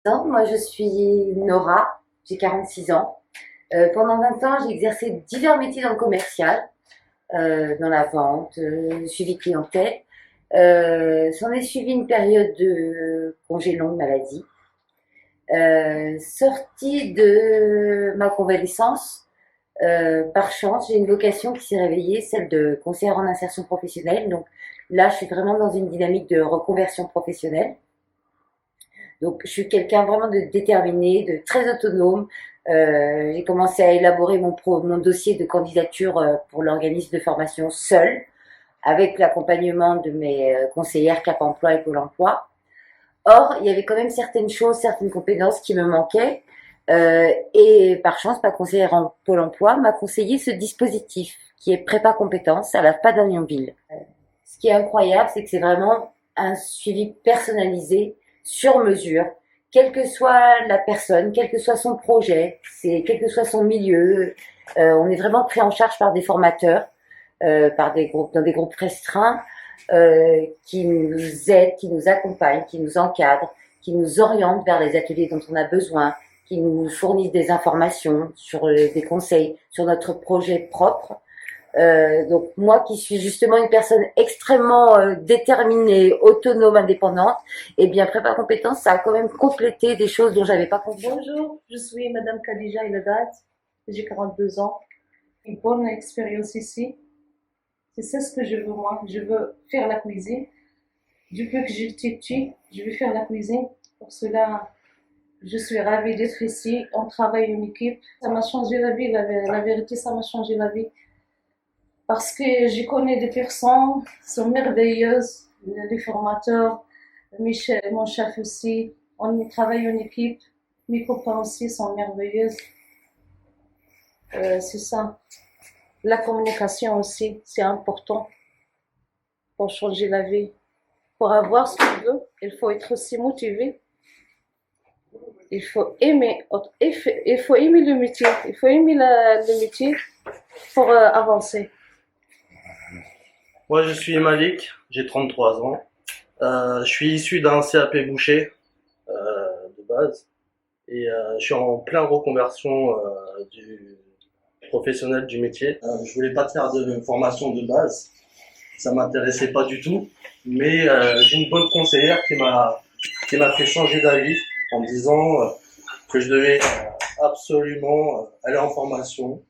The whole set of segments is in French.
Moi, je suis Nora, j'ai 46 ans. Pendant 20 ans, j'ai exercé divers métiers dans le commercial, dans la vente, suivi clientèle. S'en est suivi une période de congé longue maladie. Sortie de ma convalescence, par chance, j'ai une vocation qui s'est réveillée, celle de conseillère en insertion professionnelle. Donc là, je suis vraiment dans une dynamique de reconversion professionnelle. Donc, je suis quelqu'un vraiment de déterminé, de très autonome. J'ai commencé à élaborer mon dossier de candidature pour l'organisme de formation seul, avec l'accompagnement de mes conseillères Cap Emploi et Pôle Emploi. Or, il y avait quand même certaines choses, certaines compétences qui me manquaient. Et par chance, ma conseillère en Pôle Emploi m'a conseillé ce dispositif qui est prépa compétences à la FPA d'Agnonville. Ce qui est incroyable, c'est que c'est vraiment un suivi personnalisé, sur mesure, quelle que soit la personne, quel que soit son projet, quel que soit son milieu. On est vraiment pris en charge par des formateurs, par des groupes, dans des groupes restreints, qui nous aident, qui nous accompagnent, qui nous encadrent, qui nous orientent vers les ateliers dont on a besoin, qui nous fournissent des informations des conseils sur notre projet propre. Donc moi qui suis justement une personne extrêmement déterminée, autonome, indépendante, eh bien prépa compétences, ça a quand même complété des choses dont j'avais pas conscience. Bonjour, je suis Madame Khadija Iladat, j'ai 42 ans. Une bonne expérience ici. C'est ça ce que je veux moi. Je veux faire la cuisine. Depuis que j'étais petite, je veux faire la cuisine. Pour cela, je suis ravie d'être ici. On travaille en équipe. Ça m'a changé la vie, la vérité, ça m'a changé la vie. Parce que je connais des personnes qui sont merveilleuses, les formateurs, mon chef aussi. On travaille en équipe. Mes copains aussi sont merveilleux. C'est ça. La communication aussi, c'est important pour changer la vie. Pour avoir ce qu'on veut, il faut être aussi motivé. Il faut aimer le métier. Il faut aimer le métier pour avancer. Moi, je suis Malik, j'ai 33 ans. Je suis issu d'un CAP boucher de base et je suis en pleine reconversion du professionnel du métier. Je voulais pas faire de formation de base, ça m'intéressait pas du tout, mais j'ai une bonne conseillère qui m'a fait changer d'avis en me disant que je devais absolument aller en formation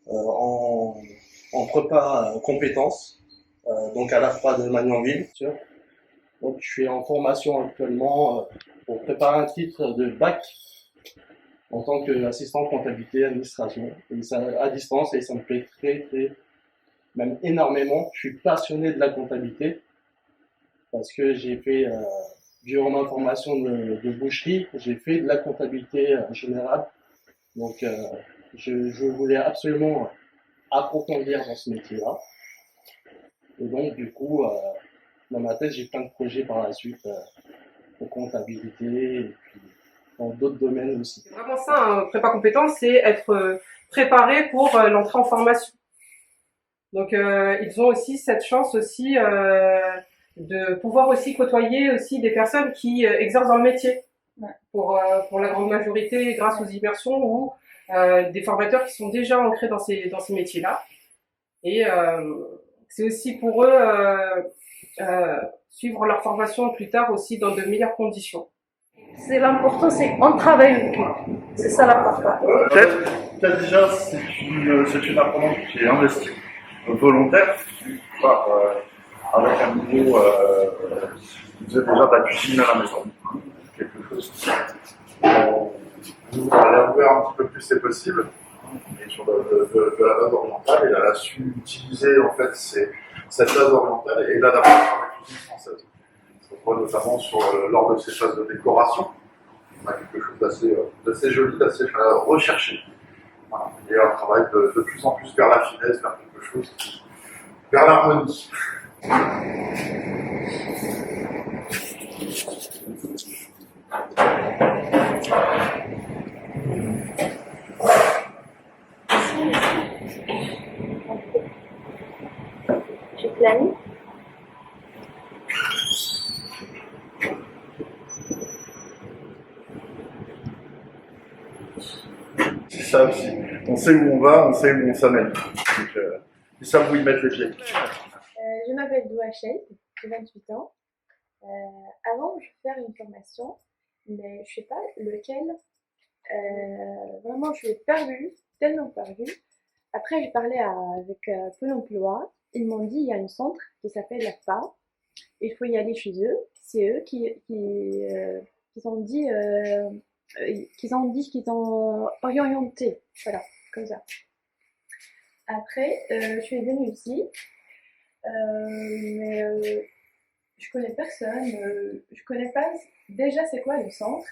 en, en prépa compétences, donc à la FPA de Magnanville. Donc je suis en formation actuellement pour préparer un titre de bac en tant qu'assistant comptabilité administration. Et ça à distance et ça me plaît très, même énormément. Je suis passionné de la comptabilité parce que j'ai fait durant ma formation de boucherie, j'ai fait de la comptabilité générale. Donc je voulais absolument approfondir dans ce métier-là. Et donc du coup, dans ma tête, j'ai plein de projets par la suite en comptabilité et puis dans d'autres domaines aussi. C'est vraiment ça, un prépa compétence, c'est être préparé pour l'entrée en formation. Donc ils ont aussi cette chance aussi de pouvoir aussi côtoyer aussi des personnes qui exercent dans le métier. Ouais. Pour la grande majorité, grâce aux immersions ou des formateurs qui sont déjà ancrés dans ces métiers-là. Et c'est aussi pour eux suivre leur formation plus tard aussi dans de meilleures conditions. C'est l'important, c'est qu'on travaille en équipe. C'est ça l'important. Peut-être déjà, c'est une apprenante qui est investie, volontaire, avec un niveau qui faisait déjà de la cuisine à la maison. Quelque chose. Elle a ouvert un petit peu plus c'est possible. Et sur de la base orientale, et elle a su utiliser en fait cette base orientale et l'adapter à la cuisine française. On voit notamment lors de ces phases de décoration, on a quelque chose d'assez joli, d'assez recherché. Voilà. Et un travail de plus en plus vers la finesse, vers quelque chose, vers l'harmonie. Tu planes? ça aussi. On sait où on va, on sait où on s'amène. Donc, ils savent où ils mettent les pieds. Je m'appelle Doua Cheikh, j'ai 28 ans. Avant, je vais faire une formation, mais je sais pas lequel. Vraiment, je suis perdue, tellement perdue. Après, j'ai parlé avec Pôle emploi. Ils m'ont dit il y a un centre qui s'appelle la FA. Il faut y aller chez eux. C'est eux qui ont dit qu'ils ont orienté. Voilà, comme ça. Après, je suis venue ici. Mais je connais personne, je connais pas déjà c'est quoi le centre,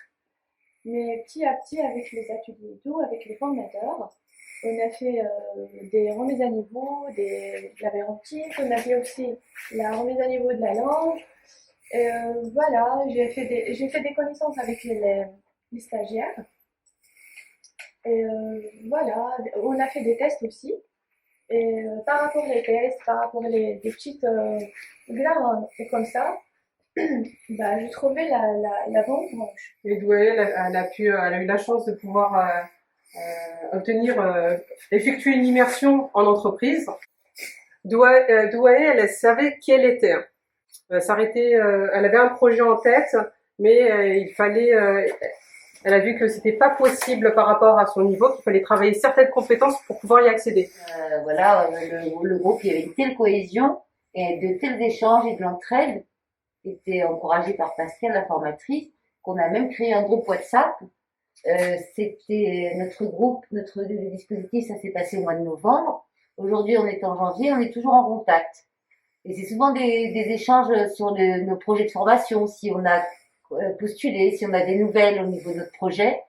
mais petit à petit avec les ateliers et tout, avec les formateurs, on a fait des remises à niveau, de la bérotique, on a fait aussi la remise à niveau de la langue. Voilà, j'ai fait des connaissances avec les stagiaires. Et voilà, on a fait des tests aussi. Et par rapport aux tests, par rapport des petites grammes et comme ça, bah, j'ai trouvé la bonne branche. Et Douai, elle a eu la chance de pouvoir effectuer une immersion en entreprise. Douai, elle savait qui elle était. Elle avait un projet en tête, mais il fallait. Elle a vu que c'était pas possible par rapport à son niveau, qu'il fallait travailler certaines compétences pour pouvoir y accéder. Voilà, le groupe, il y avait une telle cohésion et de tels échanges et de l'entraide, était encouragé par Pascal, la formatrice, qu'on a même créé un groupe WhatsApp. C'était notre groupe, le dispositif, ça s'est passé au mois de novembre. Aujourd'hui, on est en janvier, on est toujours en contact. Et c'est souvent des échanges sur nos projets de formation, si on a postulé, si on a des nouvelles au niveau de notre projet.